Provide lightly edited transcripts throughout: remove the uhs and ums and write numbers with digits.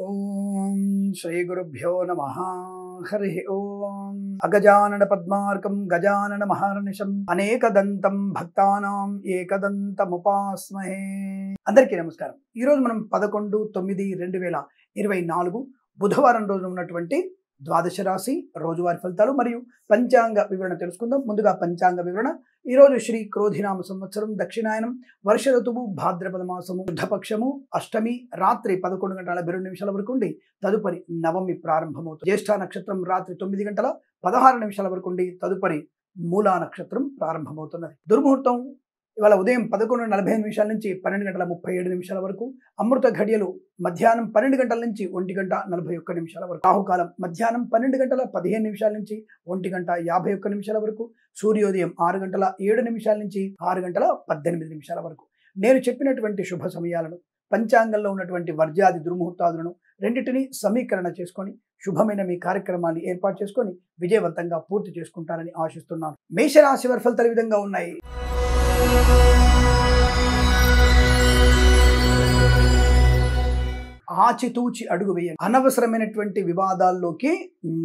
ఓం శ్రీ గురుభ్యో నమః. హరి ఓం. అగజానన పద్మార్కం గజానన మహర్నిశం అనేకదంతం భక్తానాం ఏకదంతముపాస్మహే. అందరికీ నమస్కారం. ఈరోజు మనం 11/9/2024 బుధవారం రోజున ఉన్నటువంటి ద్వాదశ రాశి రోజువారీ ఫలితాలు మరియు పంచాంగ వివరణ తెలుసుకుందాం. ముందుగా పంచాంగ వివరణ. ఈరోజు శ్రీ క్రోధినామ సంవత్సరం దక్షిణాయనం, వర్ష ఋతువు, భాద్రపద మాసము, బుద్ధపక్షము, అష్టమి రాత్రి 11:42 వరకు ఉండి తదుపరి నవమి ప్రారంభమవుతుంది. జ్యేష్ఠ నక్షత్రం రాత్రి 9:16 వరకు ఉండి తదుపరి మూలా నక్షత్రం ప్రారంభమవుతున్నది. దుర్ముహూర్తం ఇవాళ ఉదయం 11:45 నుంచి 12:37 వరకు. అమృత ఘడియలు మధ్యాహ్నం 12 గంటల నుంచి 1:41 వరకు. రాహుకాలం మధ్యాహ్నం 12:15 నుంచి 1:51 వరకు. సూర్యోదయం 6:07 నుంచి 6:18 వరకు. నేను చెప్పినటువంటి శుభ సమయాలను, పంచాంగంలో ఉన్నటువంటి వర్జాది దుర్ముహూర్తాదులను రెండింటినీ సమీకరణ చేసుకొని శుభమైన మీ కార్యక్రమాన్ని ఏర్పాటు చేసుకొని విజయవంతంగా పూర్తి చేసుకుంటారని ఆశిస్తున్నాను. మేషరాశి వారి ఫలితాలు ఈ విధంగా ఉన్నాయి. ఆచితూచి అడుగు వేయండి. అనవసరమైనటువంటి వివాదాల్లోకి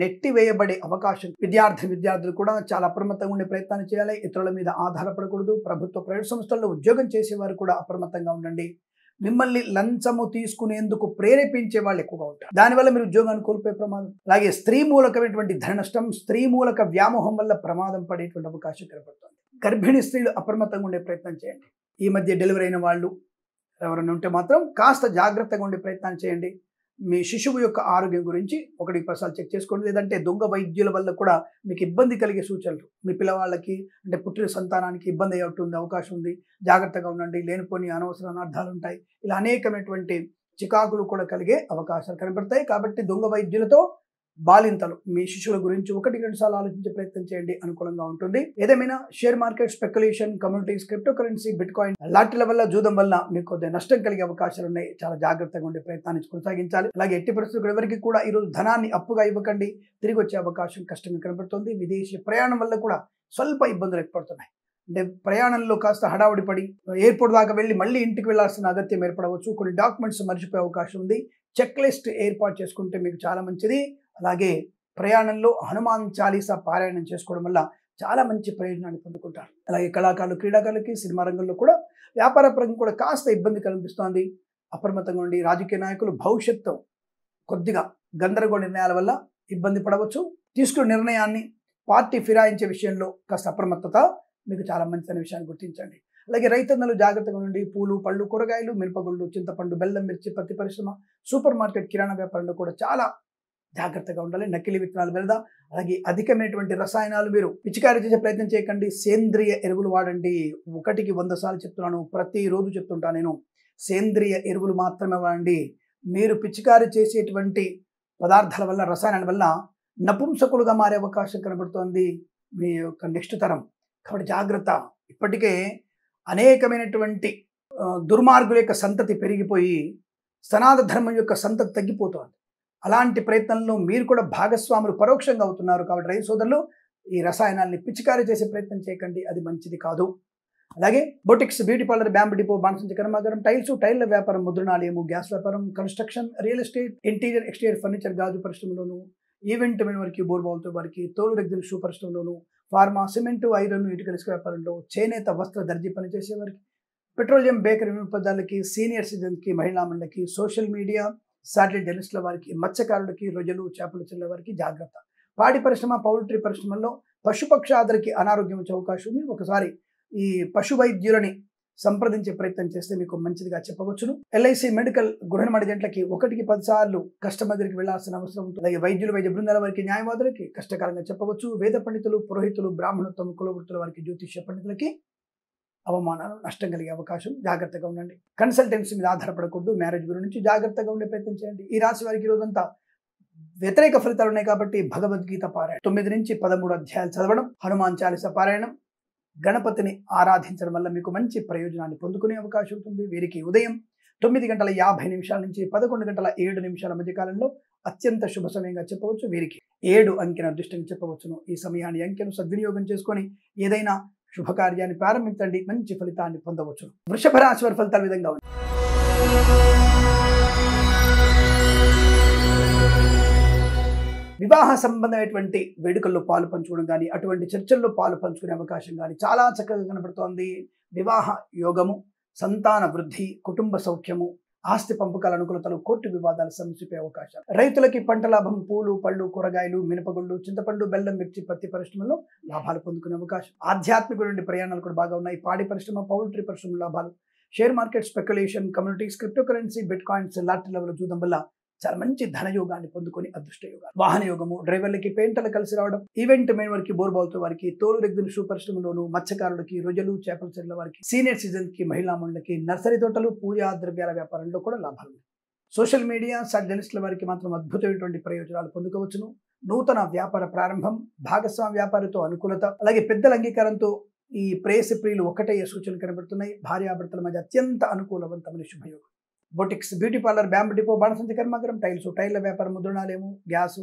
నెట్టివేయబడే అవకాశం. విద్యార్థులు కూడా చాలా అప్రమత్తంగా ఉండే ప్రయత్నాన్ని చేయాలి. ఇతరుల మీద ఆధారపడకూడదు. ప్రభుత్వ ప్రైవేట్ సంస్థల్లో ఉద్యోగం చేసేవారు కూడా అప్రమత్తంగా ఉండండి. మిమ్మల్ని లంచము తీసుకునేందుకు ప్రేరేపించే వాళ్ళు ఎక్కువగా ఉంటారు. దానివల్ల మీరు ఉద్యోగాన్ని కోల్పోయే ప్రమాదం. అలాగే స్త్రీ మూలకమైనటువంటి ధన నష్టం, స్త్రీ మూలక వ్యామోహం వల్ల ప్రమాదం పడేటువంటి అవకాశం కనబడుతుంది. గర్భిణీ స్త్రీలు అప్రమత్తంగా ఉండే ప్రయత్నం చేయండి. ఈ మధ్య డెలివరీ అయిన వాళ్ళు ఎవరైనా ఉంటే మాత్రం కాస్త జాగ్రత్తగా ఉండే ప్రయత్నం చేయండి. మీ శిశువు యొక్క ఆరోగ్యం గురించి 1-10 చెక్ చేసుకోండి. లేదంటే దొంగ వైద్యుల వల్ల కూడా మీకు ఇబ్బంది కలిగే సూచనలు, మీ పిల్లవాళ్ళకి అంటే పుట్టిన సంతానానికి ఇబ్బంది అయ్యేటువంటి అవకాశం ఉంది. జాగ్రత్తగా ఉండండి. లేనిపోని అనవసర అనార్థాలు ఉంటాయి. ఇలా అనేకమైనటువంటి చికాకులు కూడా కలిగే అవకాశాలు కనబడతాయి. కాబట్టి దొంగ వైద్యులతో బాలింతలు మీ శిశువుల గురించి 1-2 సార్లు ఆలోచించే ప్రయత్నం చేయండి. అనుకూలంగా ఉంటుంది. ఏదేమైనా share market, speculation, communities, crypto currency, bit coin లాంటిల వల్ల, జూదం వల్ల మీకు కొద్దిగా నష్టం కలిగే అవకాశాలు ఉన్నాయి. చాలా జాగ్రత్తగా ఉండే ప్రయత్నాన్ని కొనసాగించాలి. అలాగే ఎట్టి పరిస్థితులు ఎవరికి కూడా ఈరోజు ధనాన్ని అప్పుగా ఇవ్వకండి. తిరిగి వచ్చే అవకాశం కష్టంగా కనబడుతుంది. విదేశీ ప్రయాణం వల్ల కూడా స్వల్ప ఇబ్బందులు ఏర్పడుతున్నాయి. అంటే ప్రయాణంలో కాస్త హడావుడి పడి ఎయిర్పోర్ట్ దాకా వెళ్ళి మళ్ళీ ఇంటికి వెళ్లాల్సిన అగత్యం ఏర్పడవచ్చు. కొన్ని డాక్యుమెంట్స్ మర్చిపోయే అవకాశం ఉంది. చెక్ లిస్ట్ ఏర్పాటు చేసుకుంటే మీకు చాలా మంచిది. అలాగే ప్రయాణంలో హనుమాన్ చాలీసా పారాయణం చేసుకోవడం వల్ల చాలా మంచి ప్రయోజనాన్ని పొందుకుంటారు. అలాగే కళాకారులు, క్రీడాకారులకి, సినిమా రంగంలో కూడా, వ్యాపార పరంగా కూడా కాస్త ఇబ్బంది కనిపిస్తోంది. అప్రమత్తంగా ఉండి. రాజకీయ నాయకులు భవిష్యత్తు కొద్దిగా గందరగోళ నిర్ణయాల వల్ల ఇబ్బంది పడవచ్చు. తీసుకున్న నిర్ణయాన్ని పార్టీ ఫిరాయించే విషయంలో కాస్త అప్రమత్తత మీకు చాలా మంచి విషయాన్ని గుర్తించండి. అలాగే రైతన్నలు జాగ్రత్తగా ఉండి. పూలు, పళ్ళు, కూరగాయలు, మిరపగుళ్ళు, చింతపండు, బెల్లం, మిర్చి, పత్తి పరిశ్రమ, సూపర్ మార్కెట్, కిరాణా వ్యాపారంలో కూడా చాలా జాగ్రత్తగా ఉండాలి. నకిలీ విత్తనాలు వెళ్దా. అలాగే అధికమైనటువంటి రసాయనాలు మీరు పిచికారీ చేసే ప్రయత్నం చేయకండి. సేంద్రియ ఎరువులు వాడండి. 100 సార్లు చెప్తున్నాను, ప్రతిరోజు చెప్తుంటా నేను. సేంద్రియ ఎరువులు మాత్రమే వాడండి. మీరు పిచికారీ చేసేటువంటి పదార్థాల వల్ల, రసాయనాల వల్ల నపుంసకులుగా మారే అవకాశం కనబడుతోంది మీ యొక్క నెక్స్ట్ తరం. కాబట్టి జాగ్రత్త. ఇప్పటికే అనేకమైనటువంటి దుర్మార్గుల యొక్క సంతతి పెరిగిపోయి సనాతన ధర్మం యొక్క సంతతి తగ్గిపోతోంది. అలాంటి ప్రయత్నంలో మీరు కూడా భాగస్వాములు పరోక్షంగా అవుతున్నారు. కాబట్టి రైతు సోదరులు ఈ రసాయనాల్ని పిచికారీ చేసే ప్రయత్నం చేయకండి. అది మంచిది కాదు. అలాగే boutiques, beauty parlour, bamboo depot, బాణసంచి కర్మాగారం, టైర్ల వ్యాపారం, ముద్రణాలయము, గ్యాస్ వ్యాపారం, construction, real estate, interior, exterior furniture, గాజు పరిశ్రమలోను, ఈవెంట్ మెన్ వరకు, బోర్బాల్తో వారికి, తోలు రెగ్జిన్ షూ పరిశ్రమలోను, ఫార్మా, సిమెంటు, ఐరన్, ఇటుకల ఇసుక వ్యాపారంలో, చేనేత, వస్త్ర, దర్జీ పనిచేసే వారికి, పెట్రోలియం, బేకరీ వినియోగదారులకి, సీనియర్ సిటిజన్కి, మహిళా మండలికి, సోషల్ మీడియా, శాటిలైట్ జర్నలిస్టుల వారికి, మత్స్యకారులకి, రొయ్యలు, చేపలు చెల్లె వారికి జాగ్రత్త. పాడి పరిశ్రమ, పౌల్ట్రీ పరిశ్రమల్లో పశుపక్షాదులకి అనారోగ్యం వచ్చే అవకాశం ఉంది. ఒకసారి ఈ పశు వైద్యులని సంప్రదించే ప్రయత్నం చేస్తే మీకు మంచిదిగా చెప్పవచ్చును. ఎల్ఐసి, మెడికల్, గృహనిర్మాణ జంటలకి 1-10 సార్లు కస్టమర్ దగ్గరికి వెళ్లాల్సిన అవసరం ఉంటుంది. అలాగే వైద్యులు, వైద్య బృందాల వారికి, న్యాయవాదులకి కష్టకరంగా చెప్పవచ్చు. వేద పండితులు, పురోహితులు, బ్రాహ్మణత్వం, కులవృత్తుల వారికి, జ్యోతిష్య పండితులకి అవమానాలు, నష్టం కలిగే అవకాశం. జాగ్రత్తగా ఉండండి. కన్సల్టెన్సీ మీద ఆధారపడకూడదు. మ్యారేజ్ బ్యూరో నుంచి జాగ్రత్తగా ఉండే ప్రయత్నం చేయండి. ఈ రాశి వారికి రోజంతా వ్యతిరేక ఫలితాలు ఉన్నాయి కాబట్టి భగవద్గీత పారాయణం 9-13 అధ్యాయాలు చదవడం, హనుమాన్ చాలీసా పారాయణం, గణపతిని ఆరాధించడం వల్ల మీకు మంచి ప్రయోజనాన్ని పొందుకునే అవకాశం ఉంటుంది. వీరికి ఉదయం 9:50 నుంచి 11:07 మధ్య కాలంలో అత్యంత శుభ సమయంగా చెప్పవచ్చు. వీరికి 7 అంకెను అదృష్టంగా చెప్పవచ్చును. ఈ సమయాన్ని, అంకెను సద్వినియోగం చేసుకొని ఏదైనా శుభకార్యాన్ని ప్రారంభించండి. మంచి ఫలితాన్ని పొందవచ్చు. వృషభ రాశి వారి ఫలితాల విధంగా ఉంది. వివాహ సంబంధమైనటువంటి వేడుకల్లో పాలు పంచుకోవడం కానీ, అటువంటి చర్చల్లో పాలు పంచుకునే అవకాశం కానీ చాలా చక్కగా కనబడుతోంది. వివాహ యోగము, సంతాన వృద్ధి, కుటుంబ సౌఖ్యము, ఆస్తి పంపకాల అనుకూలతలు, కోర్టు వివాదాలు సమసిపోయే అవకాశాలు. రైతులకి పంట లాభం, పూలు, పళ్ళు, కూరగాయలు, మినపగుళ్ళు, చింతపండు, బెల్లం, మిర్చి, పత్తి పరిశ్రమలో లాభాలు పొందుకునే అవకాశం. ఆధ్యాత్మిక ప్రయాణాలు కూడా బాగా ఉన్నాయి. పాడి పరిశ్రమ, పౌల్ట్రీ పరిశ్రమ లాభాలు, share market speculation, communities, crypto currency, bit coins, lottery level చూడడం వల్ల చాలా మంచి ధనయోగాన్ని పొందుకొని అదృష్ట యోగాలు. వాహన యోగము, డ్రైవర్లకి పెయింటర్లు కలిసి రావడం, ఈవెంట్ మెయిన్ వారికి, బోర్బాల్తో వారికి, తోలు రెగ్గిన షూ పరిశ్రమలోను, మత్స్యకారులకి, రొయ్యలు, చేపల చెర్ల వారికి, సీనియర్ సిటిజన్ కి, మహిళా మండలికి, నర్సరీ తోటలు, పూజా ద్రవ్యాల వ్యాపారంలో కూడా లాభాలు. సోషల్ మీడియా జర్నలిస్టుల వారికి మాత్రం అద్భుతమైనటువంటి ప్రయోజనాలు పొందుకోవచ్చును. నూతన వ్యాపార ప్రారంభం, భాగస్వామ్య వ్యాపారితో అనుకూలత, అలాగే పెద్దల అంగీకారంతో ఈ ప్రేయసి ప్రియులు ఒకటయ్యే సూచనలు కనబడుతున్నాయి. భార్యాభర్తల మధ్య అత్యంత అనుకూలవంతమైన శుభయోగం. Boutiques, beauty parlour, bamboo depot, బాణసంచి కర్మాగారం, టైల్ల వ్యాపారం, ముద్రణాలయము, గ్యాసు,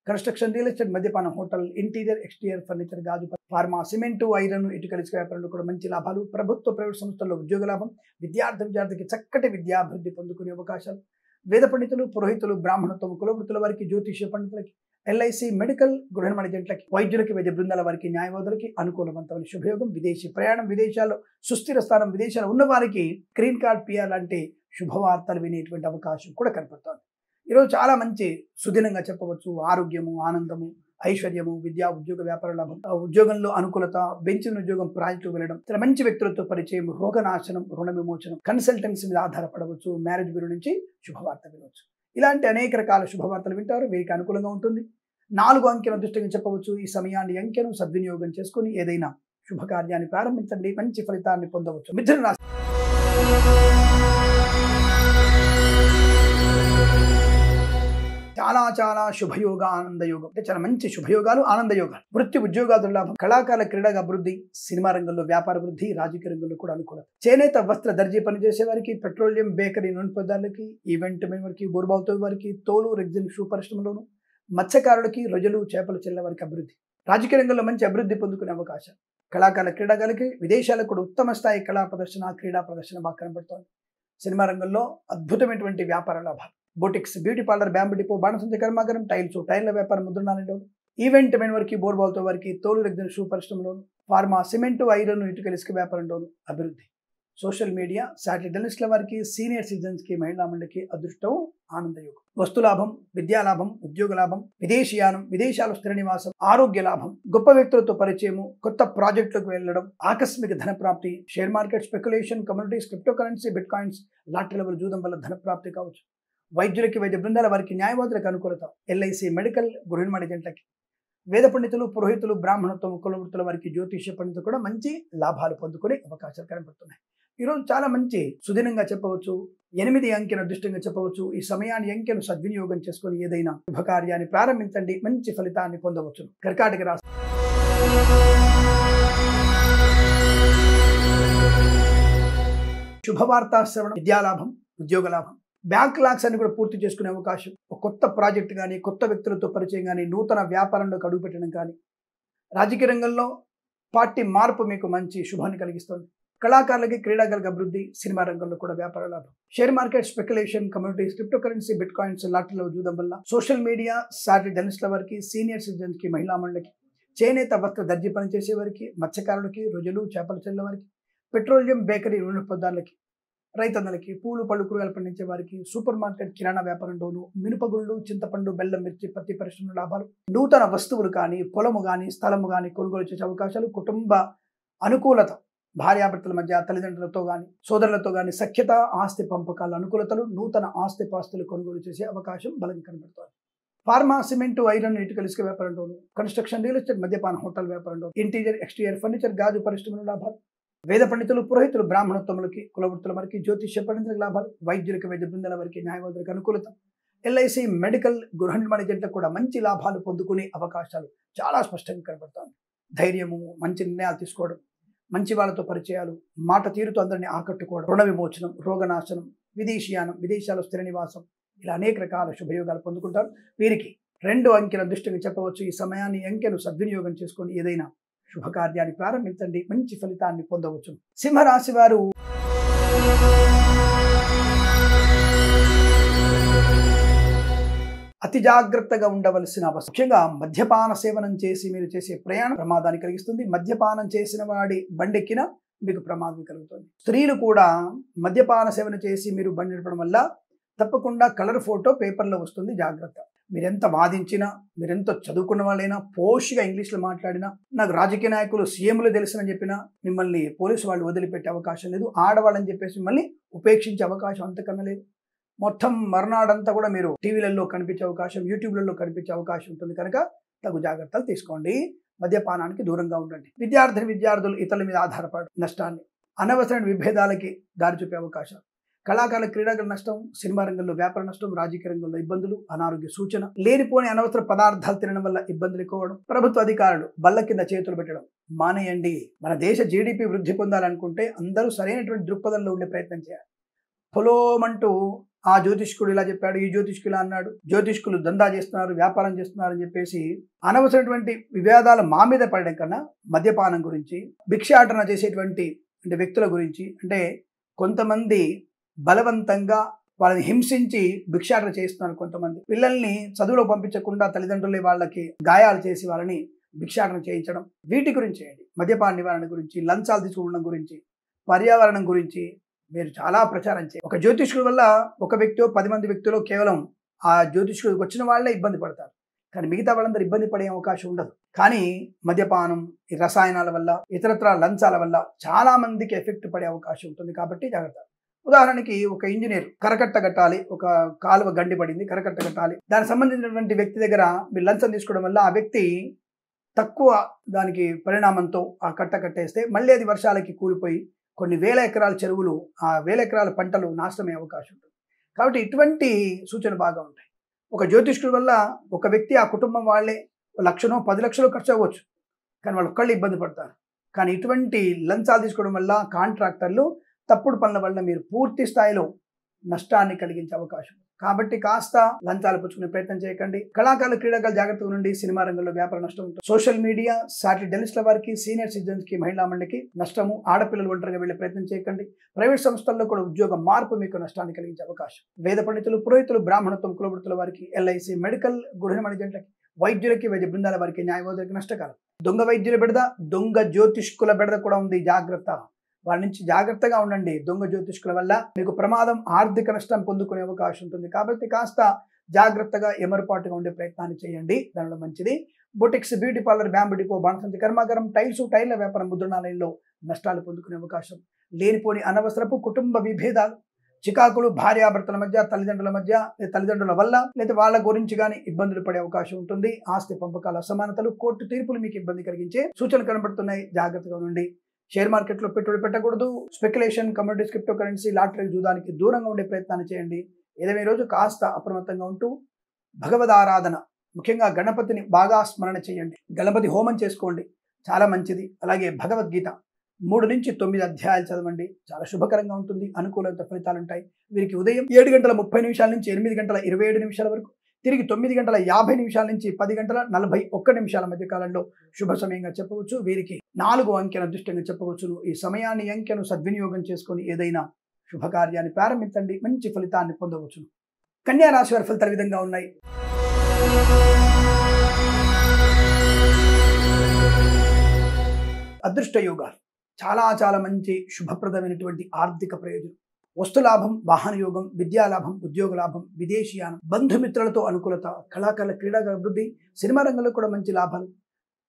కన్స్ట్రక్షన్, రియల్ ఎస్టేట్, మద్యపానం, హోటల్, ఇంటీరియర్, ఎక్స్టీరియర్ ఫర్నిచర్, గాజు, ఫార్మా, సిమెంటు, ఐరన్, ఇటుకల వ్యాపారంలో కూడా మంచి లాభాలు. ప్రభుత్వ, ప్రైవేట్ సంస్థల్లో ఉద్యోగ లాభం, విద్యార్థికి చక్కటి విద్యాభివృద్ధి పొందుకునే అవకాశాలు. వేద పండితులు, పురోహితులు, బ్రాహ్మణత్వం, కులవృత్తుల వారికి, జ్యోతిష్య పండితులకి, ఎల్ఐసి, మెడికల్, గృహ నిర్మాణ ఏజెంట్లకి, వైద్యులకి, వైద్య బృందాల వారికి, న్యాయవాదులకి అనుకూలవంతమైన శుభయోగం. విదేశీ ప్రయాణం, విదేశాల్లో సుస్థిర స్థానం, విదేశాల్లో ఉన్న వారికి గ్రీన్ కార్డ్, పిఆర్ లాంటి శుభవార్తలు వినేటువంటి అవకాశం కూడా కనపడుతోంది. ఈరోజు చాలా మంచి సుదినంగా చెప్పవచ్చు. ఆరోగ్యము, ఆనందము, ఐశ్వర్యము, విద్యా, ఉద్యోగ, వ్యాపార లాభం, ఉద్యోగంలో అనుకూలత, బెంచిన ఉద్యోగం ప్రాజెక్టు వెళ్ళడం, చాలా మంచి వ్యక్తులతో పరిచయం, రోగనాశనం, రుణ విమోచనం, కన్సల్టెన్సీ మీద ఆధారపడవచ్చు, మ్యారేజ్ బ్యూరో నుంచి శుభవార్త వినవచ్చు. ఇలాంటి అనేక రకాల శుభవార్తలు వింటారు. వీరికి అనుకూలంగా ఉంటుంది. 4 అంకెల దృష్టిగా చెప్పవచ్చు. ఈ సమయాన్ని అంకెను సద్వినియోగం చేసుకుని ఏదైనా శుభకార్యాన్ని ప్రారంభించండి, మంచి ఫలితాన్ని పొందవచ్చు. మిథున రాశి చాలా శుభయోగ, ఆనందయోగం. అంటే చాలా మంచి శుభయోగాలు, ఆనందయోగాలు. వృత్తి, ఉద్యోగాదుల లాభం, కళాకారుల క్రీడగా అభివృద్ధి, సినిమా రంగంలో వ్యాపార వృద్ధి, రాజకీయ రంగంలో కూడా అనుకూలత. చేనేత, వస్త్ర, దర్జీ పనిచేసే వారికి, పెట్రోలియం, బేకరీ, నూనె పదార్థాలకి, ఈవెంట్ మెయిన్ వారికి, బోర్బాల్తో వారికి, తోలు రెగ్జిన్ షూ పరిశ్రమలోను, మత్స్యకారులకి, రొయ్యలు, చేపల చెల్ల వారికి అభివృద్ధి. రాజకీయ రంగంలో మంచి అభివృద్ధి పొందుకునే అవకాశం. కళాకారుల క్రీడాగాలకి, విదేశాలకు కూడా ఉత్తమ స్థాయి కళా ప్రదర్శన, క్రీడా ప్రదర్శన బాగా కనబడుతోంది. సినిమా రంగంలో అద్భుతమైనటువంటి వ్యాపార లాభాలు. Boutiques, beauty parlour, bamboo depot, బాణసంచి కర్మాగారం, టైల్ల వ్యాపారం, ముద్రణాలయంలో, ఈవెంట్ మెయిన్ వారికి, బోర్బాల్తో వారికి, తోలు రెగ్జిన్ షూ పరిశ్రమలోను, ఫార్మా, సిమెంటు, ఐరన్, ఇటుకల వ్యాపారంలోను అభివృద్ధి. సోషల్ మీడియా జర్నలిస్టుల వారికి, సీనియర్ సిటిజన్స్ కి, మహిళా మండలికి అదృష్టం, ఆనందయోగం. వస్తులాభం, విద్యాలాభం, ఉద్యోగ లాభం, విదేశీయానం, విదేశాలు స్థిర నివాసం, ఆరోగ్య లాభం, గొప్ప వ్యక్తులతో పరిచయము, కొత్త ప్రాజెక్టులకు వెళ్ళడం, ఆకస్మిక ధన ప్రాప్తి, share market speculation, communities, crypto currency, bit coins, lottery level జూదం వల్ల ధన ప్రాప్తి కావచ్చు. వైద్యులకి, వైద్య బృందాల వారికి, న్యాయవాదులకు అనుకూలత, ఎల్ఐసి, మెడికల్, గృహ నిర్మాణ ఏజెంట్లకి, వేద పండితులు, పురోహితులు, బ్రాహ్మణత్వం, కులవృత్తుల వారికి, జ్యోతిష్య పండితులు కూడా మంచి లాభాలు పొందుకునే అవకాశాలు కనబడుతున్నాయి. ఈరోజు చాలా మంచి సుదినంగా చెప్పవచ్చు. 8 అంకెను అదృష్టంగా చెప్పవచ్చు. ఈ సమయాన్ని అంకెను సద్వినియోగం చేసుకుని ఏదైనా శుభకార్యాన్ని ప్రారంభించండి, మంచి ఫలితాన్ని పొందవచ్చు. కర్కాటక రాశి శుభవార్త శ్రవణం, విద్యాలాభం, ఉద్యోగ లాభం, బ్యాంక్ లాక్స్ అన్ని కూడా పూర్తి చేసుకునే అవకాశం. ఒక కొత్త ప్రాజెక్ట్ కానీ, కొత్త వ్యక్తులతో పరిచయం కానీ, నూతన వ్యాపారంలోకి అడుగుపెట్టడం కానీ, రాజకీయ రంగంలో పార్టీ మార్పు మీకు మంచి శుభాన్ని కలిగిస్తుంది. కళాకారులకి, క్రీడాకారులకు అభివృద్ధి, సినిమా రంగంలో కూడా వ్యాపార లాభం. Share market speculation, communities, crypto currency, bit coins, లాటరీలో జూదం వల్ల, సోషల్ మీడియా జర్నలిస్టుల వారికి, సీనియర్ సిటిజన్స్ కి, మహిళా మండలికి, చేనేత, వస్త్ర, దర్జీ పనిచేసే వారికి, మత్స్యకారులకి, రొయ్యలు, చేపల చెల్ల వారికి, పెట్రోలియం, బేకరీ, నూనె పదార్థాలకి, రైతన్నలకి, పూలు, పళ్ళు, కూరగాయలు పండించే వారికి, సూపర్ మార్కెట్, కిరాణా వ్యాపారంలోను, మినపగుళ్ళు, చింతపండు, బెల్లం, మిర్చి, పత్తి పరిశ్రమ లాభాలు. నూతన వస్తువులు కానీ, పొలము కానీ, స్థలము కానీ కొనుగోలు చేసే అవకాశాలు. కుటుంబ అనుకూలత, భార్యాభర్తల మధ్య, తల్లిదండ్రులతో కానీ, సోదరులతో కానీ సఖ్యత, ఆస్తి పంపకాల అనుకూలతలు, నూతన ఆస్తిపాస్తులు కొనుగోలు చేసే అవకాశం బలంగా కనబడుతోంది. ఫార్మా, సిమెంటు, ఐరన్, ఇటుకల వ్యాపారంలోను, కన్స్ట్రక్షన్, రియల్ ఎస్టేట్, మద్యపాన, హోటల్ వ్యాపారంలో, ఇంటీరియర్, ఎక్స్టీరియర్ ఫర్నిచర్, గాజు పరిశ్రమల లాభాలు. వేద పండితులు, పురోహితులు, బ్రాహ్మణత్వములకి, కులవృత్తుల వారికి, జ్యోతిష్య పండితులకు లాభాలు. వైద్యులకి, వైద్య బృందాల వారికి, న్యాయవాదులకు అనుకూలత. ఎల్ఐసి, మెడికల్, గృహ నిర్మాణ ఏజెంట్లకు కూడా మంచి లాభాలు పొందుకునే అవకాశాలు చాలా స్పష్టంగా కనబడుతోంది. ధైర్యము, మంచి నిర్ణయాలు తీసుకోవడం, మంచి వాళ్ళతో పరిచయాలు, మాట తీరుతో అందరినీ ఆకట్టుకోవడం, రుణ విమోచనం, రోగనాశనం, విదేశీయానం, విదేశాల్లో స్థిర నివాసం, ఇలా అనేక రకాల శుభయోగాలు పొందుకుంటారు. వీరికి 2 అంకెల దృష్టిగా చెప్పవచ్చు. ఈ సమయాన్ని అంకెను సద్వినియోగం చేసుకొని ఏదైనా శుభకార్యాన్ని ప్రారంభించండి, మంచి ఫలితాన్ని పొందవచ్చు. సింహరాశి వారు అతి జాగ్రత్తగా ఉండవలసిన అవసరం. ముఖ్యంగా మద్యపాన సేవనం చేసి మీరు చేసే ప్రయాణం ప్రమాదాన్ని కలిగిస్తుంది. మద్యపానం చేసిన వాడి బండెక్కిన మీకు ప్రమాదం కలుగుతుంది. స్త్రీలు కూడా మద్యపాన సేవన చేసి మీరు బండి నడపడం వల్ల తప్పకుండా కలర్ ఫోటో పేపర్లో వస్తుంది. జాగ్రత్త. మీరెంత వాదించినా, మీరెంత చదువుకున్న వాళ్ళైనా, పోష్గా ఇంగ్లీష్లో మాట్లాడినా, నాకు రాజకీయ నాయకులు సీఎంలు తెలుసునని చెప్పినా మిమ్మల్ని పోలీసు వాళ్ళు వదిలిపెట్టే అవకాశం లేదు. ఆడవాళ్ళని చెప్పేసి మిమ్మల్ని ఉపేక్షించే అవకాశం అంతకన్నా లేదు. మొత్తం మర్నాడంతా కూడా మీరు టీవీలలో కనిపించే అవకాశం, యూట్యూబ్లలో కనిపించే అవకాశం ఉంటుంది. కనుక తగు జాగ్రత్తలు తీసుకోండి. మద్యపానానికి దూరంగా ఉండండి. విద్యార్థులు ఇతరుల మీద ఆధారపడి నష్టాన్ని, అనవసరమైన విభేదాలకి దారి చూపే అవకాశం, కళాకారుల క్రీడాకుల నష్టం, సినిమా రంగంలో వ్యాపార నష్టం, రాజకీయ రంగంలో ఇబ్బందులు, అనారోగ్య సూచన, లేనిపోని అనవసర పదార్థాలు తినడం వల్ల ఇబ్బందులు ఎక్కువడం, ప్రభుత్వ అధికారులు బల్ల కింద చేతులు పెట్టడం మానేయండి. మన దేశ జీడిపి వృద్ధి పొందాలనుకుంటే అందరూ సరైనటువంటి దృక్పథంలో ఉండే ప్రయత్నం చేయాలి. పొలోమంటూ ఆ జ్యోతిష్కుడు ఇలా చెప్పాడు, ఈ జ్యోతిష్కుడు ఇలా అన్నాడు, జ్యోతిష్కులు దందా చేస్తున్నారు, వ్యాపారం చేస్తున్నారు అని చెప్పేసి అనవసరమైనటువంటి వివాదాలు మా మీద పడడం కన్నా మద్యపానం గురించి, భిక్షాటన చేసేటువంటి వ్యక్తుల గురించి, అంటే కొంతమంది బలవంతంగా వాళ్ళని హింసించి భిక్షాటన చేస్తున్నారు. కొంతమంది పిల్లల్ని చదువులో పంపించకుండా తల్లిదండ్రులే వాళ్ళకి గాయాలు చేసి వాళ్ళని భిక్షాటన చేయించడం, వీటి గురించి చేయండి. మద్యపాన నివారణ గురించి, లంచాలు తీసుకోవడం గురించి, పర్యావరణం గురించి మీరు చాలా ప్రచారం చేయండి. ఒక జ్యోతిష్కుడి వల్ల ఒక వ్యక్తిలో 10 మంది వ్యక్తులు కేవలం ఆ జ్యోతిష్కుడికి వచ్చిన వాళ్ళే ఇబ్బంది పడతారు, కానీ మిగతా వాళ్ళందరూ ఇబ్బంది పడే అవకాశం ఉండదు. కానీ మద్యపానం, ఈ రసాయనాల వల్ల, ఇతరత్ర లంచాల వల్ల చాలా మందికి ఎఫెక్ట్ పడే అవకాశం ఉంటుంది. కాబట్టి జాగ్రత్త. ఉదాహరణకి ఒక ఇంజనీర్ కరకట్ట కట్టాలి, ఒక కాలువ గండి పడింది, కరకట్ట కట్టాలి. దానికి సంబంధించినటువంటి వ్యక్తి దగ్గర మీరు లంచం తీసుకోవడం వల్ల ఆ వ్యక్తి తక్కువ దానికి పరిణామంతో ఆ కట్ట కట్టేస్తే మళ్ళీ అది వర్షాలకి కూలిపోయి కొన్ని వేల ఎకరాల చెరువులు, ఆ వేల ఎకరాల పంటలు నాశనమయ్యే అవకాశం ఉంటుంది. కాబట్టి ఇటువంటి సూచనలు బాగా ఉంటాయి. ఒక జ్యోతిష్కుడి వల్ల ఒక వ్యక్తి, ఆ కుటుంబం వాళ్ళే 1,00,000 10 లక్షలు ఖర్చు అవ్వచ్చు, కానీ వాళ్ళు ఒక్కళ్ళు ఇబ్బంది పడతారు. కానీ ఇటువంటి లంచాలు తీసుకోవడం వల్ల, కాంట్రాక్టర్లు తప్పుడు పనుల వల్ల మీరు పూర్తి స్థాయిలో నష్టాన్ని కలిగించే అవకాశం. కాబట్టి కాస్త లంచాలు పుచ్చుకునే ప్రయత్నం చేయకండి. కళాకారులు, క్రీడాకారులు జాగ్రత్తగా ఉండి. సినిమా రంగంలో వ్యాపార నష్టం ఉంటుంది. సోషల్ మీడియా, సాటి డెలిస్ట్ల వారికి, సీనియర్ సిటిజన్స్ కి, మహిళా మండలికి నష్టము. ఆడపిల్లలు ఒంటరిగా వెళ్లే ప్రయత్నం చేయకండి. ప్రైవేట్ సంస్థల్లో కూడా ఉద్యోగ మార్పు మీకు నష్టాన్ని కలిగించే అవకాశం. వేద పండితులు, పురోహితులు, బ్రాహ్మణత్వం, కులవృత్తుల వారికి, ఎల్ఐసి, మెడికల్, గృహ మణిజంట్లకి, వైద్యులకి, వైద్య బృందాల వారికి, న్యాయవాదులకి నష్టకాలం. దొంగ వైద్యుల బెడద, దొంగ జ్యోతిష్కుల బెడద కూడా ఉంది. జాగ్రత్త. వారి నుంచి జాగ్రత్తగా ఉండండి. దొంగ జ్యోతిష్కుల వల్ల మీకు ప్రమాదం, ఆర్థిక నష్టం పొందుకునే అవకాశం ఉంటుంది. కాబట్టి కాస్త జాగ్రత్తగా, ఎమరుపాటుగా ఉండే ప్రయత్నాన్ని చేయండి. దానిలో మంచిది. Boutiques, beauty parlour, bamboo depot, బాణసంచి కర్మాగారం, టైర్ల వ్యాపారం, ముద్రణాలయంలో నష్టాలు పొందుకునే అవకాశం. లేనిపోని అనవసరపు కుటుంబ విభేదాలు, చికాకులు, భార్యాభర్తల మధ్య, తల్లిదండ్రుల మధ్య, తల్లిదండ్రుల వల్ల లేదా వాళ్ళ గురించి కానీ ఇబ్బందులు పడే అవకాశం ఉంటుంది. ఆస్తి పంపకాల అసమానతలు, కోర్టు తీర్పులు మీకు ఇబ్బంది కలిగించే సూచనలు కనబడుతున్నాయి. జాగ్రత్తగా ఉండండి. షేర్ మార్కెట్లో పెట్టుబడి పెట్టకూడదు. Speculation, commodities, crypto currency, lottery, జూదానికి దూరంగా ఉండే ప్రయత్నాన్ని చేయండి. ఏదైనా రోజు కాస్త అప్రమత్తంగా ఉంటూ భగవద్ ఆరాధన, ముఖ్యంగా గణపతిని బాగా స్మరణ చేయండి. గణపతి హోమం చేసుకోండి, చాలా మంచిది. అలాగే భగవద్గీత 3 నుంచి 9 అధ్యాయాలు చదవండి, చాలా శుభకరంగా ఉంటుంది. అనుకూలత ఫలితాలు ఉంటాయి. వీరికి ఉదయం 7:30 నుంచి 8:27 వరకు, తిరిగి 9:50 నుంచి 10:41 మధ్య కాలంలో శుభ సమయంగా చెప్పవచ్చు. వీరికి 4 అంకెను అదృష్టంగా చెప్పవచ్చును. ఈ సమయాన్ని, అంకెను సద్వినియోగం చేసుకొని ఏదైనా శుభకార్యాన్ని ప్రారంభించండి, మంచి ఫలితాన్ని పొందవచ్చును. కన్యా రాశి వారి ఫలితాలు ఈ విధంగా ఉన్నాయి. అదృష్ట యోగాలు చాలా మంచి శుభప్రదమైనటువంటి ఆర్థిక ప్రయోజనం. వస్తులాభం, వాహన యోగం, విద్యాలాభం, ఉద్యోగ లాభం, విదేశీయానం, బంధుమిత్రులతో అనుకూలత, కళాకారుల క్రీడా అభివృద్ధి, సినిమా రంగంలో కూడా మంచి లాభాలు.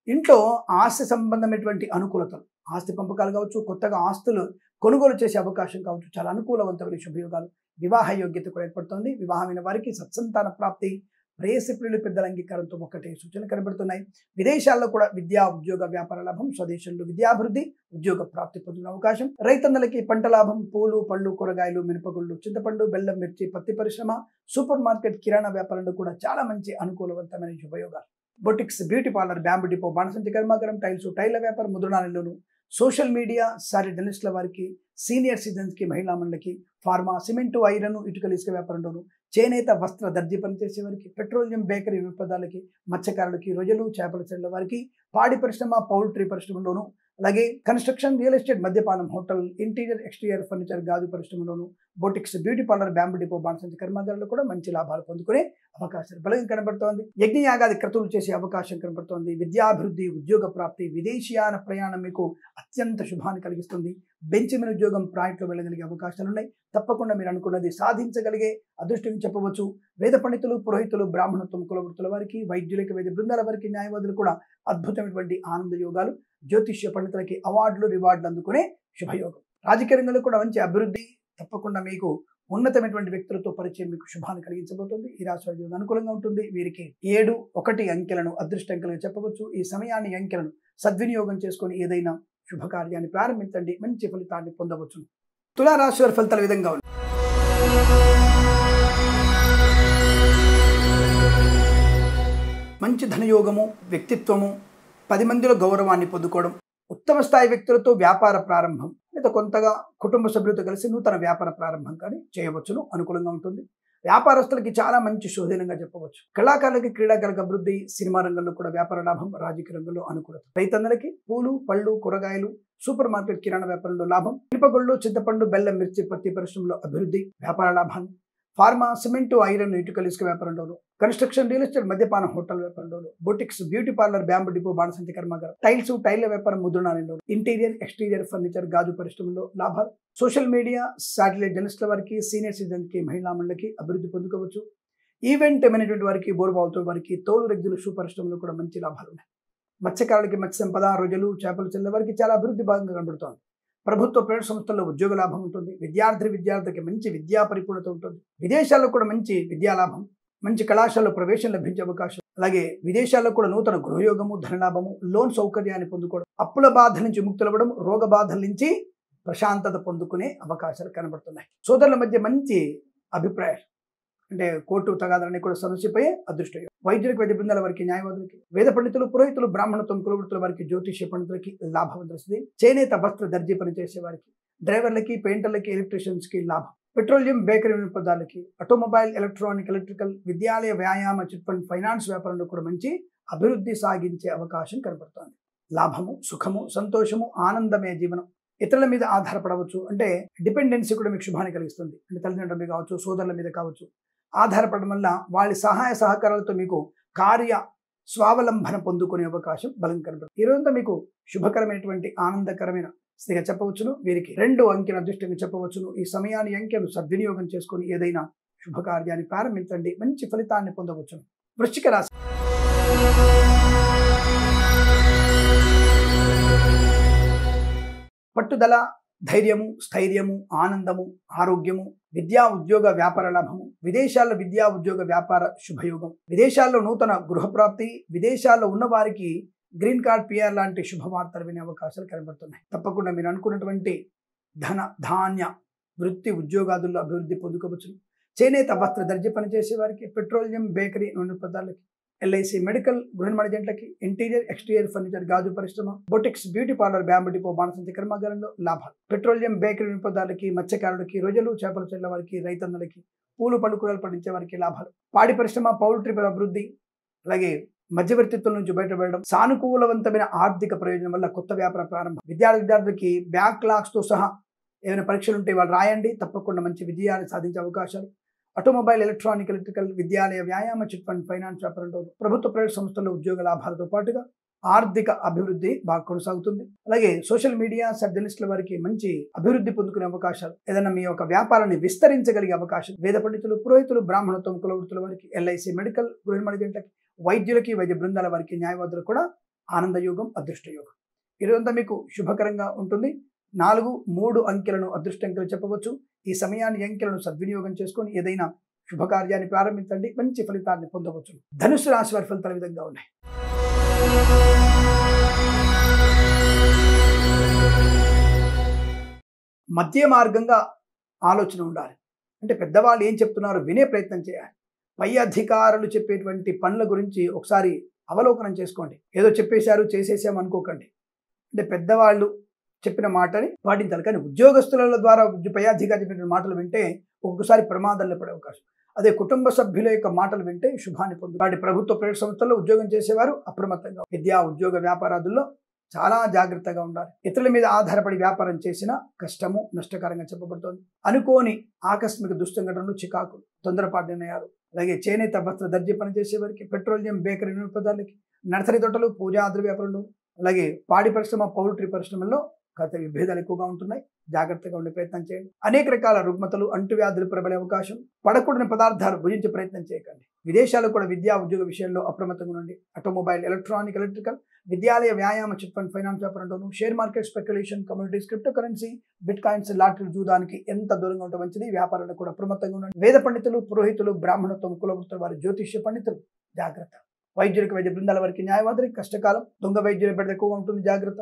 ఇంట్లో ఆస్తి సంబంధమైనటువంటి అనుకూలతలు, ఆస్తి పంపకాలు కావచ్చు, కొత్తగా ఆస్తులు కొనుగోలు చేసే అవకాశం కావచ్చు, చాలా అనుకూలవంతమైన శుభయోగాలు. వివాహ యోగ్యత కూడా ఏర్పడుతుంది. వివాహమైన వారికి సత్సంతాన ప్రాప్తి, ప్రేయసి ప్రియులు, పెద్దల అంగీకారంతో ఒకటే సూచన కనబడుతున్నాయి. విదేశాల్లో కూడా విద్యా, ఉద్యోగ, వ్యాపార లాభం, స్వదేశంలో విద్యాభివృద్ధి, ఉద్యోగ ప్రాప్తి పొందిన అవకాశం. రైతన్నలకి పంట లాభం, పూలు, పళ్ళు, కూరగాయలు, మినపగుళ్ళు, చింతపండు, బెల్లం, మిర్చి, పత్తి పరిశ్రమ, సూపర్ మార్కెట్, కిరాణా వ్యాపారంలో కూడా చాలా మంచి అనుకూలవంతమైన శుభయోగాలు. Boutiques, beauty parlour, bamboo depot, బాణసంచి కర్మాగారం, టైర్ల వ్యాపారం, ముద్రణాలయంలోను, సోషల్ మీడియా, సారీ జర్నలిస్టుల వారికి, సీనియర్ సిటిజన్స్కి, మహిళా మండలికి, ఫార్మా, సిమెంటు, ఐరన్, ఇటుకల, ఇసుక వ్యాపారంలోను, చేనేత, వస్త్ర, దర్జీ పనిచేసే వారికి, పెట్రోలియం, బేకరీ విపదాలకి, మత్స్యకారులకి, రొయ్యలు, చేపల చెరువుల వారికి, పాడి పరిశ్రమ, పౌల్ట్రీ పరిశ్రమలోను, అలాగే కన్స్ట్రక్షన్, రియల్ ఎస్టేట్, మద్యపానం, హోటల్, ఇంటీరియర్ ఎక్స్టీరియర్ ఫర్నిచర్, గాజు పరిశ్రమలోను, boutiques, beauty parlour, bamboo depot, బాణసంచ కర్మాగారాల్లో కూడా మంచి లాభాలు పొందుకునే అవకాశాలు బలంగా కనబడుతోంది. యజ్ఞయాగాది క్రతువులు చేసే అవకాశం కనబడుతోంది. విద్యాభివృద్ధి, ఉద్యోగ ప్రాప్తి, విదేశీయాన ప్రయాణం మీకు అత్యంత శుభాన్ని కలిగిస్తుంది. బెంచ్ మీద ఉద్యోగం ప్రాజెక్టులో వెళ్ళగలిగే అవకాశాలు ఉన్నాయి. తప్పకుండా మీరు అనుకున్నది సాధించగలిగే అదృష్టం చెప్పవచ్చు. వేద పండితులు, పురోహితులు, బ్రాహ్మణత్వం కులవృత్తుల వారికి, వైద్యులకి, వైద్య బృందాల వారికి, న్యాయవాదులు కూడా అద్భుతమైనటువంటి ఆనంద యోగాలు. జ్యోతిష్య పండితులకి అవార్డులు, రివార్డులు అందుకునే శుభయోగం. రాజకీయ రంగంలో కూడా మంచి అభివృద్ధి. తప్పకుండా మీకు ఉన్నతమైనటువంటి వ్యక్తులతో పరిచయం మీకు శుభాన్ని కలిగించబోతుంది. ఈ రాశి వారికి అనుకూలంగా ఉంటుంది. వీరికి 7, 1 అంకెలను అదృష్ట అంకెలుగా చెప్పవచ్చు. ఈ సమయాన్ని, అంకెలను సద్వినియోగం చేసుకొని ఏదైనా శుభకార్యాన్ని ప్రారంభించండి. మంచి ఫలితాన్ని పొందవచ్చు. తులారాశి వారి ఫలితాల విధంగా ఉన్నాయి. మంచి ధనయోగము, వ్యక్తిత్వము, 10 మందిలో గౌరవాన్ని పొందుకోవడం, ఉత్తమ స్థాయి వ్యక్తులతో వ్యాపార ప్రారంభం లేదా కొంతగా కుటుంబ సభ్యులతో కలిసి నూతన వ్యాపార ప్రారంభం కానీ చేయవచ్చును. అనుకూలంగా ఉంటుంది. వ్యాపారస్తులకి చాలా మంచి శోధనంగా చెప్పవచ్చు. కళాకారులకి, క్రీడాకారులకు అభివృద్ధి, సినిమా రంగంలో కూడా వ్యాపార లాభం, రాజకీయ రంగంలో అనుకూలత. రైతన్నలకి పూలు, పళ్ళు, కూరగాయలు, సూపర్ మార్కెట్, కిరాణా వ్యాపారంలో లాభం. మిరపగుళ్ళు, చింతపండు, బెల్లం, మిర్చి, పత్తి పరిశ్రమలో అభివృద్ధి, వ్యాపార లాభాన్ని. ఫార్మా, సిమెంటు, ఐరన్, ఇటుకలు, ఇసుక వ్యాపారంలోను, కన్స్ట్రక్షన్, రియల్ ఎస్టేట్, మద్యపానం, హోటల్ వ్యాపారంలోను, boutiques, beauty parlour, bamboo depot, బాణసంచ కర్మాగారం, టైల్స్, టైల్ల వ్యాపారం, ముద్రణాలయంలో, ఇంటీరియర్ ఎక్స్టీరియర్ ఫర్నిచర్, గాజు పరిశ్రమలో లాభాలు. సోషల్ మీడియా, శాటిలైట్ జర్నలిస్టుల వారికి, సీనియర్ సిటిజన్కి, మహిళా మండలికి అభివృద్ధి పొందుకోవచ్చు. ఈవెంట్ మేనేజ్మెంట్ వారికి, బోరుబావుతో వారికి, తోలు, రెగ్గులు, షూ పరిశ్రమలో కూడా మంచి లాభాలు ఉన్నాయి. మత్స్యకారులకి, మత్స్య సంపద, రొయ్యలు, చేపలు చెల్లె వారికి చాలా అభివృద్ధి భాగంగా కనబడుతోంది. ప్రభుత్వ ప్రైవేట్ సంస్థల్లో ఉద్యోగ లాభం ఉంటుంది. విద్యార్థికి మంచి విద్యా పరిపూర్ణత ఉంటుంది. విదేశాల్లో కూడా మంచి విద్యా లాభం, మంచి కళాశాలలో ప్రవేశం లభించే అవకాశం. అలాగే విదేశాల్లో కూడా నూతన గృహయోగము, ధనలాభము, లోన్ సౌకర్యాన్ని పొందుకోవడం, అప్పుల బాధల నుంచి ముక్తులవ్వడం, రోగ బాధల నుంచి ప్రశాంతత పొందుకునే అవకాశాలు కనబడుతున్నాయి. సోదరుల మధ్య మంచి అభిప్రాయాలు, అంటే కోర్టు తగాదాలన్నీ కూడా సమస్యపోయే అదృష్టం. వైద్యులకు, వైద్య బృందాల వారికి, న్యాయవాదులకి, వేద పండితులు, పురోహితులు, బ్రాహ్మణత్వం కులవృత్తుల వారికి, జ్యోతిష్య పండితులకి లాభం తెలుస్తుంది. చేనేత, వస్త్ర, దర్జీ పనిచేసే వారికి, డ్రైవర్లకి, పెయింటర్లకి, ఎలక్ట్రీషియన్స్కి లాభం. పెట్రోలియం, బేకరీ వినియోగదారులకి, ఆటోమొబైల్, ఎలక్ట్రానిక్, ఎలక్ట్రికల్, విద్యాలయ, వ్యాయామ, చిట్ ఫండ్, ఫైనాన్స్ వ్యాపారంలో కూడా మంచి అభివృద్ధి సాగించే అవకాశం కనబడుతోంది. లాభము, సుఖము, సంతోషము, ఆనందమే జీవనం. ఇతరుల మీద ఆధారపడవచ్చు, అంటే డిపెండెన్సీ కూడా మీకు శుభాన్ని కలిగిస్తుంది. అంటే తల్లిదండ్రుల మీద కావచ్చు, సోదరుల మీద కావచ్చు, ఆధారపడడం వల్ల వాళ్ళ సహాయ సహకారాలతో మీకు కార్య స్వావలంబన పొందుకునే అవకాశం బలం కనబడుతుంది. ఈ రోజంతా మీకు శుభకరమైనటువంటి ఆనందకరమైన స్థితిగా చెప్పవచ్చును. వీరికి 2 అంకెల అదృష్టంగా చెప్పవచ్చును. ఈ సమయాన్ని, అంకెను సద్వినియోగం చేసుకుని ఏదైనా శుభకార్యాన్ని ప్రారంభించండి. మంచి ఫలితాన్ని పొందవచ్చును. వృశ్చిక రాశి. పట్టుదల, ధైర్యము, స్థైర్యము, ఆనందము, ఆరోగ్యము, విద్యా ఉద్యోగ వ్యాపార లాభము, విదేశాల్లో విద్యా ఉద్యోగ వ్యాపార శుభయోగం, విదేశాల్లో నూతన గృహప్రాప్తి, విదేశాల్లో ఉన్న వారికి గ్రీన్ కార్డ్, పిఆర్ లాంటి శుభవార్తలు వినే అవకాశాలు కనబడుతున్నాయి. తప్పకుండా మీరు అనుకున్నటువంటి ధన, ధాన్య, వృత్తి, ఉద్యోగాదుల్లో అభివృద్ధి పొందుకోవచ్చు. చేనేత, వస్త్ర, దర్జీ పనిచేసే వారికి, పెట్రోలియం, బేకరీ, నూనె పదార్థాలకి, ఎల్ఐసి, మెడికల్, గృహ నిర్మాణ జంటలకి, ఇంటీరియర్ ఎక్స్టీరియర్ ఫర్నిచర్, గాజు పరిశ్రమ, boutiques, beauty parlour, bamboo depot, బాణసంచ కర్మాగారంలో లాభాలు. పెట్రోలియం, బేకరీ వినియోగదారులకి, మత్స్యకారులకి, రొయ్యలు, చేపలు చెల్లె వారికి, రైతన్నలకి, పూలు, పళ్ళు, కూరలు పండించే వారికి లాభాలు. పాడి పరిశ్రమ, పౌల్ట్రీ అభివృద్ధి, అలాగే మధ్యవర్తిత్వం నుంచి బయటపడడం, సానుకూలవంతమైన ఆర్థిక ప్రయోజనం వల్ల కొత్త వ్యాపార ప్రారంభం. విద్యార్థులకి బ్యాక్లాగ్స్తో సహా ఏమైనా పరీక్షలు ఉంటే వాళ్ళు రాయండి. తప్పకుండా మంచి విజయాన్ని సాధించే అవకాశాలు. ఆటోమొబైల్, ఎలక్ట్రానిక్, ఎలక్ట్రికల్, విద్యాలయ, వ్యాయామ, చిట్ ఫండ్, ఫైనాన్స్ వ్యాపారంలో, ప్రభుత్వ ప్రైవేట్ సంస్థల్లో ఉద్యోగ లాభాలతో పాటుగా ఆర్థిక అభివృద్ధి బాగా కొనసాగుతుంది. అలాగే సోషల్ మీడియా, జర్నలిస్టుల వారికి మంచి అభివృద్ధి పొందుకునే అవకాశాలు, ఏదైనా మీ యొక్క వ్యాపారాన్ని విస్తరించగలిగే అవకాశం. వేద పండితులు, పురోహితులు, బ్రాహ్మణత్వం కులవృత్తుల వారికి, ఎల్ఐసి, మెడికల్, గృహ నిర్మాణ జంటలకి, వైద్యులకి, వైద్య బృందాల వారికి, న్యాయవాదులు కూడా ఆనందయోగం, అదృష్టయోగం. ఈరోజంతా మీకు శుభకరంగా ఉంటుంది. 4, 3 అంకెలను అదృష్టంకెలు చెప్పవచ్చు. ఈ సమయాన్ని, అంకెలను సద్వినియోగం చేసుకొని ఏదైనా శుభకార్యాన్ని ప్రారంభించండి. మంచి ఫలితాన్ని పొందవచ్చు. ధనుసు రాశి వారి ఫలితాల విధంగా ఉన్నాయి. మధ్య మార్గంగా ఆలోచన ఉండాలి. అంటే పెద్దవాళ్ళు ఏం చెప్తున్నారో వినే ప్రయత్నం చేయాలి. పై అధికారులు చెప్పేటువంటి పనుల గురించి ఒకసారి అవలోకనం చేసుకోండి. ఏదో చెప్పేశారు, చేసేసాం అనుకోకండి. అంటే పెద్దవాళ్ళు చెప్పిన మాటని పాటించాలి. కానీ ఉద్యోగస్తుల ద్వారా పై అధికారి చెప్పిన మాటలు వింటే ఒక్కొక్కసారి ప్రమాదంలో పడే అవకాశం. అదే కుటుంబ సభ్యుల యొక్క మాటలు వింటే శుభాన్ని పొందు. వాటి ప్రభుత్వ ప్రైవేట్ సంస్థల్లో ఉద్యోగం చేసేవారు అప్రమత్తంగా, విద్యా ఉద్యోగ వ్యాపారాదుల్లో చాలా జాగ్రత్తగా ఉండాలి. ఇతరుల మీద ఆధారపడి వ్యాపారం చేసిన కష్టము, నష్టకరంగా చెప్పబడుతోంది. అనుకోని ఆకస్మిక దుస్సంఘటనలు, చికాకులు, తొందరపాటు నిర్ణయాలు, అలాగే చేనేత వస్త్ర దర్జీ పనిచేసే వారికి, పెట్రోలియం, బేకరీ వినియోగదారులకి, నర్సరీ తోటలు, పూజా ద్రవ్యాపారంలో, అలాగే పాడి పరిశ్రమ, పౌల్ట్రీ పరిశ్రమల్లో గత విభేదాలు ఎక్కువగా ఉంటున్నాయి. జాగ్రత్తగా ఉండే ప్రయత్నం చేయండి. అనేక రకాల రుగ్మతలు, అంటువ్యాధులు ప్రబలే అవకాశం. పడకూడని పదార్థాలు భుజించే ప్రయత్నం చేయకండి. విదేశాలు కూడా విద్యా ఉద్యోగ విషయంలో అప్రమత్తంగా ఉండండి. ఆటోమొబైల్, ఎలక్ట్రానిక్, ఎలక్ట్రికల్, విద్యాలయ, వ్యాయామ, చిట్ ఫండ్, ఫైనాన్స్ వ్యాపారంలోను, share market, speculation, communities, crypto currency, bit coins, లాటరీలు, జూదానికి ఎంత దూరంగా ఉంటే మంచిది. వ్యాపారంలో కూడా అప్రమత్తంగా ఉండండి. వేద పండితులు, పురోహితులు, బ్రాహ్మణత్వం, కులవృత్తుల వారి, జ్యోతిష్య పండితులు జాగ్రత్త. వైద్యులకు, వైద్య బృందాల వారికి, న్యాయవాదులకు కష్టకాలం. దొంగ వైద్యుల బెడద ఎక్కువగా ఉంటుంది, జాగ్రత్త.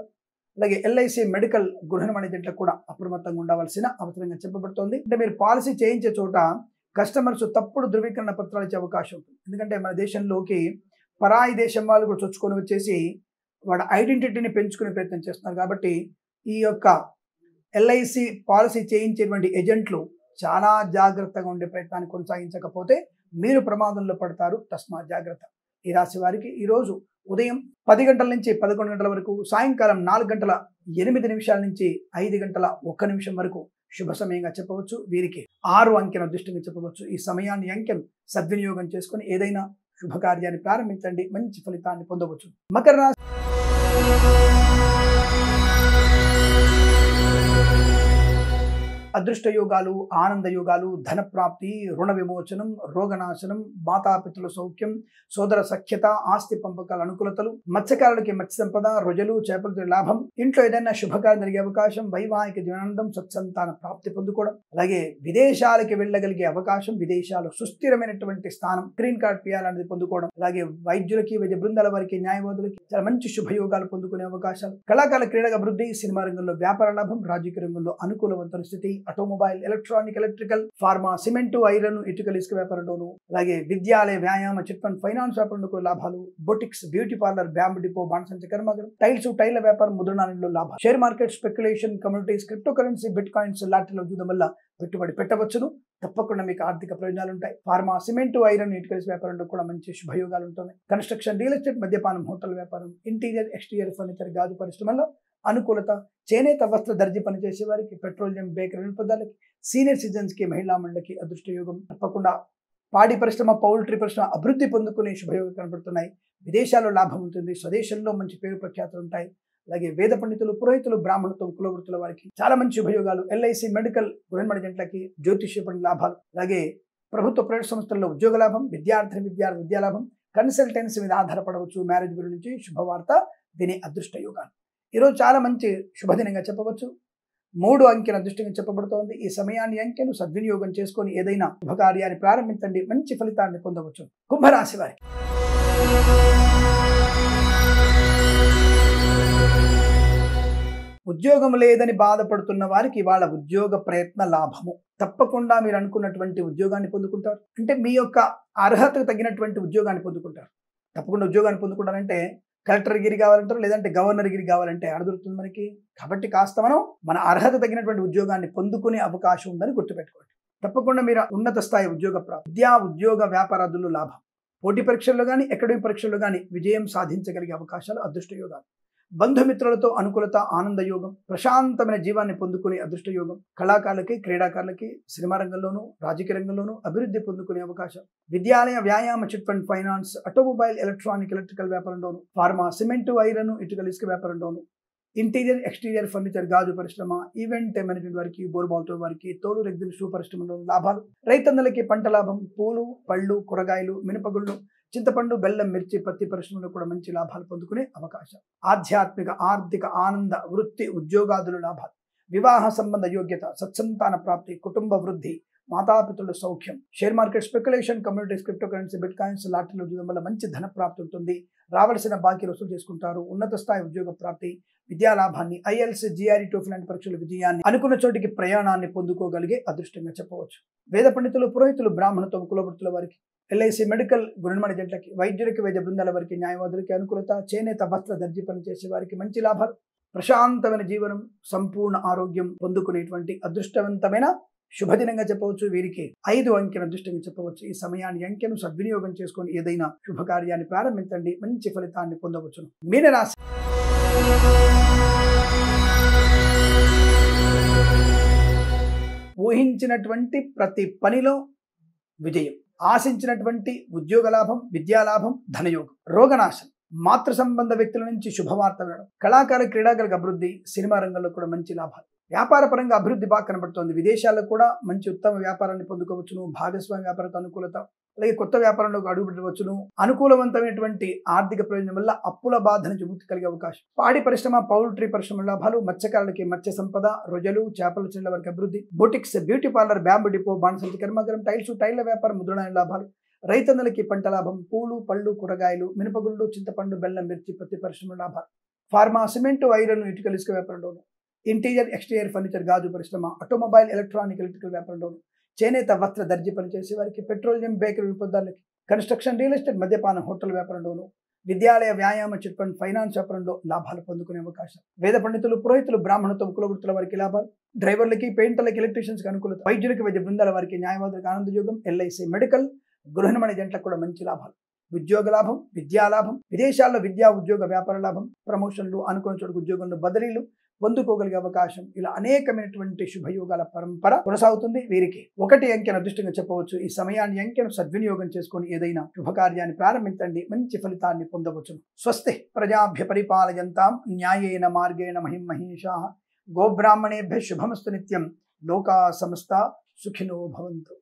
అలాగే ఎల్ఐసి, మెడికల్, గృహ నిర్మాణ ఏజెంట్లకు కూడా అప్రమత్తంగా ఉండవలసిన అవసరంగా చెప్పబడుతోంది. అంటే మీరు పాలసీ చేయించే చోట కస్టమర్స్ తప్పుడు ధృవీకరణ పత్రాలు ఇచ్చే అవకాశం ఉంటుంది. ఎందుకంటే మన దేశంలోకి పరాయి దేశం వాళ్ళు కూడా చొచ్చుకొని వచ్చేసి వాడి ఐడెంటిటీని పెంచుకునే ప్రయత్నం చేస్తున్నారు. కాబట్టి ఈ యొక్క ఎల్ఐసి పాలసీ చేయించేటువంటి ఏజెంట్లు చాలా జాగ్రత్తగా ఉండే ప్రయత్నాన్ని కొనసాగించకపోతే మీరు ప్రమాదంలో పడతారు. తస్మా జాగ్రత్త. ఈ రాశి వారికి ఈరోజు ఉదయం 10 గంటల నుంచి 11 గంటల వరకు, సాయంకాలం 4 గంటల 8 నిమిషాల నుంచి 5 గంటల 1 నిమిషం వరకు శుభ సమయంగా చెప్పవచ్చు. వీరికి 6 అంకెను అదృష్టంగా చెప్పవచ్చు. ఈ సమయాన్ని, అంకెను సద్వినియోగం చేసుకుని ఏదైనా శుభకార్యాన్ని ప్రారంభించండి. మంచి ఫలితాన్ని పొందవచ్చు. మకర రాశి అదృష్ట యోగాలు, ఆనంద యోగాలు, ధన ప్రాప్తి, రుణ విమోచనం, రోగనాశనం, మాతాపితృల సౌఖ్యం, సోదర సఖ్యత, ఆస్తి పంపకాల అనుకూలతలు, మత్స్యకారులకి మత్స్య సంపద, రొజలు, చేపలతో లాభం, ఇంట్లో ఏదైనా శుభకార్యం జరిగే అవకాశం, వైవాహిక జీవనానందం, సత్సంతాన ప్రాప్తి పొందుకోవడం, అలాగే విదేశాలకి వెళ్ళగలిగే అవకాశం, విదేశాలు సుస్థిరమైనటువంటి స్థానం, గ్రీన్ కార్డ్ పియాలనేది పొందుకోవడం, అలాగే వైద్యులకి, వైద్య బృందాల వారికి, న్యాయవాదులకి చాలా మంచి శుభయోగాలు పొందుకునే అవకాశాలు, కళాకారుల క్రీడల అభివృద్ధి, సినిమా రంగంలో వ్యాపార లాభం, రాజకీయ రంగంలో అనుకూలవంతమైన స్థితి, automobile, electronic, electrical, pharma, cement, iron, ఇటుకలు, ఇసుక వ్యాపారంలోను, అలాగే విద్యాలయ, వ్యాయామ, చిట్ ఫండ్, ఫైనాన్స్ వ్యాపారంలో లాభాలు, boutiques, beauty parlour, bamboo depot, బాణసంచ కర్మాగారం, టైల్స్, టైర్ల వ్యాపారం, ముద్రణాలలో లాభాలు, share market, speculation, communities, crypto currency, bit coins, లాటరీలో చూడడం వల్ల పెట్టుబడి పెట్టవచ్చును. తప్పకుండా మీకు ఆర్థిక ప్రయోజనాలు ఉంటాయి. ఫార్మా, సిమెంటు, ఐరన్, ఇటుకల వ్యాపారంలో కూడా మంచి శుభయోగాలు ఉంటాయి. కన్స్ట్రక్షన్, రియల్ ఎస్టేట్, మద్యపానం, హోటల్ వ్యాపారం, ఇంటీరియర్, ఎక్స్టీరియర్ ఫర్నిచర్, గాజు పరిశ్రమలో అనుకూలత, చేనేత వస్త్ర దర్జీ పనిచేసే వారికి, పెట్రోలియం, బేకరీ వినియోగదారులకి, సీనియర్ సిటిజన్స్ కి, మహిళా మండలికి అదృష్ట యోగం. తప్పకుండా పాడి పరిశ్రమ, పౌల్ట్రీ పరిశ్రమ అభివృద్ధి పొందుకునే శుభయోగం కనబడుతున్నాయి. విదేశాల్లో లాభం ఉంటుంది. స్వదేశంలో మంచి పేరు ప్రఖ్యాతులు ఉంటాయి. అలాగే వేద పండితులు, పురోహితులు, బ్రాహ్మణత్వం, కులవృత్తుల వారికి చాలా మంచి శుభయోగాలు. ఎల్ఐసి, మెడికల్, గృహ నిర్మాణ ఏజెంట్లకి, జ్యోతిష్య పని లాభాలు, అలాగే ప్రభుత్వ ప్రైవేట్ సంస్థల్లో ఉద్యోగ లాభం, విద్యా లాభం, కన్సల్టెన్సీ మీద ఆధారపడవచ్చు. మ్యారేజ్ గురించి శుభవార్త వినే అదృష్ట యోగాలు. ఈరోజు చాలా మంచి శుభదినంగా చెప్పవచ్చు. 3 అంకెను అదృష్టంగా చెప్పబడుతోంది. ఈ సమయాన్ని, అంకెను సద్వినియోగం చేసుకొని ఏదైనా శుభకార్యాన్ని ప్రారంభించండి. మంచి ఫలితాన్ని పొందవచ్చు. కుంభరాశి వారికి ఉద్యోగం లేదని బాధపడుతున్న వారికి ఇవాళ ఉద్యోగ ప్రయత్న లాభము. తప్పకుండా మీరు అనుకున్నటువంటి ఉద్యోగాన్ని పొందుకుంటారు. అంటే మీ యొక్క అర్హతకు తగినటువంటి ఉద్యోగాన్ని పొందుకుంటారు. తప్పకుండా ఉద్యోగాన్ని పొందుకుంటారంటే కలెక్టర్ గిరి కావాలంటారు, లేదంటే గవర్నర్ గిరి కావాలంటే ఆడదొరుకుతుంది మనకి. కాబట్టి కాస్త మనం మన అర్హత తగినటువంటి ఉద్యోగాన్ని పొందుకునే అవకాశం ఉందని గుర్తుపెట్టుకోండి. తప్పకుండా మీరు ఉన్నత స్థాయి ఉద్యోగ ప్రాప్తి, విద్యా, ఉద్యోగ, వ్యాపారాదుల్లో లాభం, పోటీ పరీక్షల్లో కానీ, అకాడమిక్ పరీక్షల్లో కానీ విజయం సాధించగలిగే అవకాశాలు, అదృష్ట యోగాలు, బంధుమిత్రులతో అనుకూలత, ఆనంద యోగం, ప్రశాంతమైన జీవాన్ని పొందుకునే అదృష్ట యోగం, కళాకారులకి, క్రీడాకారులకి, సినిమా రంగంలోనూ, రాజకీయ రంగంలోనూ అభివృద్ధి పొందుకునే అవకాశం, విద్యాలయ, వ్యాయామ, chit fund, finance, automobile, electronic, electrical వ్యాపారంలోను, ఫార్మా, సిమెంటు, ఐరన్, ఇటుకల, ఇసుక వ్యాపారంలోను, ఇంటీరియర్, ఎక్స్టీరియర్ ఫర్నిచర్, గాజు పరిశ్రమ, ఈవెంట్ మేనేజ్మెంట్ వారికి, బోర్బాల్తో వారికి, తోలు, రెగ్జిన్, షూ పరిశ్రమలో లాభాలు, రైతన్నలకి పంట లాభం, పూలు, పళ్ళు, కూరగాయలు, మినపగుళ్ళు, చింతపండు, బెల్లం, మిర్చి, పత్తి పరిశ్రమలో కూడా మంచి లాభాలు పొందుకునే అవకాశం, ఆధ్యాత్మిక, ఆర్థిక, ఆనంద, వృత్తి, ఉద్యోగాదుల లాభాలు, వివాహ సంబంధ యోగ్యత, సత్సంతాన ప్రాప్తి, కుటుంబ వృద్ధి, మాతాపితృల సౌఖ్యం, share market, speculation, communities, crypto currency, bit coins, లాటరీలో చూడడం వల్ల మంచి ధన ప్రాప్తి ఉంటుంది. రావాల్సిన బాకీ వసూలు చేసుకుంటారు. ఉన్నత స్థాయి ఉద్యోగ ప్రాప్తి, విద్యా లాభాన్ని, ఐఎల్స్, జిఆర్ఈ, టోఫెల్ లాంటి పరీక్షల విజయాన్ని, అనుకున్న చోటికి ప్రయాణాన్ని పొందుకోగలిగే అదృష్టంగా చెప్పవచ్చు. వేద పండితులు, పురోహితులు, బ్రాహ్మణత్వం, కులవృత్తుల వారికి, ఎల్ఐసి, మెడికల్, గృహ నిర్మాణ ఏజెంట్లకి, వైద్యులకి, వైద్య బృందాల వారికి, న్యాయవాదులకి అనుకూలత, చేనేత వస్త్ర దర్జీ పనిచేసే వారికి మంచి లాభాలు, ప్రశాంతమైన జీవనం, సంపూర్ణ ఆరోగ్యం పొందుకునేటువంటి అదృష్టవంతమైన శుభదినంగా చెప్పవచ్చు. వీరికి 5 అంకెను అదృష్టంగా చెప్పవచ్చు. ఈ సమయాన్ని, అంకెను సద్వినియోగం చేసుకొని ఏదైనా శుభకార్యాన్ని ప్రారంభించండి. మంచి ఫలితాన్ని పొందవచ్చును. మీనరాశి ఊహించినటువంటి ప్రతి పనిలో విజయం, ఆశించినటువంటి ఉద్యోగ లాభం, విద్యాలాభం, ధనయోగం, రోగనాశనం, మాతృ సంబంధ వ్యక్తుల నుంచి శుభవార్త వినడం, కళాకార క్రీడాకారులకు అభివృద్ధి, సినిమా రంగంలో కూడా మంచి లాభాలు, వ్యాపార పరంగా అభివృద్ధి బాగా కనబడుతోంది. విదేశాల్లో కూడా మంచి ఉత్తమ వ్యాపారాన్ని పొందుకోవచ్చును, భాగస్వామి వ్యాపారంతో అనుకూలత, అలాగే కొత్త వ్యాపారంలోకి అడుగుపెట్టవచ్చును. అనుకూలవంతమైనటువంటి ఆర్థిక ప్రయోజనం వల్ల అప్పుల బాధ నుంచి ముక్తి కలిగే అవకాశం, పాడి పరిశ్రమ, పౌల్ట్రీ పరిశ్రమ లాభాలు, మత్స్యకారులకి మత్స్య సంపద, రొయ్యలు, చేపల చెట్ల వరకు అభివృద్ధి, boutiques, beauty parlour, bamboo depot, బాణసంచి కర్మాగారం, టైల వ్యాపారం, ముద్రణాల లాభాలు, రైతన్నలకి పంట లాభం, పూలు, పళ్ళు, కూరగాయలు, మినపగుళ్ళు, చింతపండు, బెల్లం, మిర్చి, పత్తి పరిశ్రమ లాభాలు, ఫార్మా, సిమెంటు, ఐరన్, ఇటుకలు, ఇసుక వ్యాపారంలోను, ఇంటీరియర్, ఎక్స్టీరియర్ ఫర్నిచర్, గాజు పరిశ్రమ, ఆటోమొబైల్, ఎలక్ట్రానిక్, ఎలక్ట్రికల్ వ్యాపారంలోను, చేనేత, వస్త్ర, దర్జీ పనిచేసే వారికి, పెట్రోలియం, బేకరీ వినియోగదారులకి, కన్స్ట్రక్షన్, రియల్ ఎస్టేట్, మద్యపాన, హోటల్ వ్యాపారంలోను, విద్యాలయ, వ్యాయామ, చిట్ ఫండ్, ఫైనాన్స్ వ్యాపారంలో లాభాలు పొందుకునే అవకాశం, వేద పండితులు, పురోహితులు, బ్రాహ్మణత్వం, కులవృత్తుల వారికి లాభాలు, డ్రైవర్లకి, పెయింటర్లకి, ఎలక్ట్రీషియన్స్కి అనుకూలత, వైద్యులకి, వైద్య బృందాల వారికి, న్యాయవాదులకు ఆనందయోగం, ఎల్ఐసి, మెడికల్, గృహిణమణి జంటలకు కూడా మంచి లాభాలు, ఉద్యోగ లాభం, విద్యాలాభం, విదేశాల్లో విద్యా ఉద్యోగ వ్యాపార లాభం, ప్రమోషన్లు, అనుకున్న చోటుకు ఉద్యోగంలో బదిలీలు పొందుకోగలిగే అవకాశం, ఇలా అనేకమైనటువంటి శుభయోగాల పరంపర కొనసాగుతుంది. వీరికి 1 అంకెను అదృష్టంగా చెప్పవచ్చు. ఈ సమయాన్ని, అంకెను సద్వినియోగం చేసుకొని ఏదైనా శుభకార్యాన్ని ప్రారంభించండి, మంచి ఫలితాన్ని పొందవచ్చును. స్వస్తి ప్రజాభ్య పరిపాలయంతాం న్యాయేన మార్గేణ మహిమహీషాః. గోబ్రాహ్మణేభ్యః శుభమస్తు నిత్యం. లోకా సమస్తా సుఖినో భవంతు.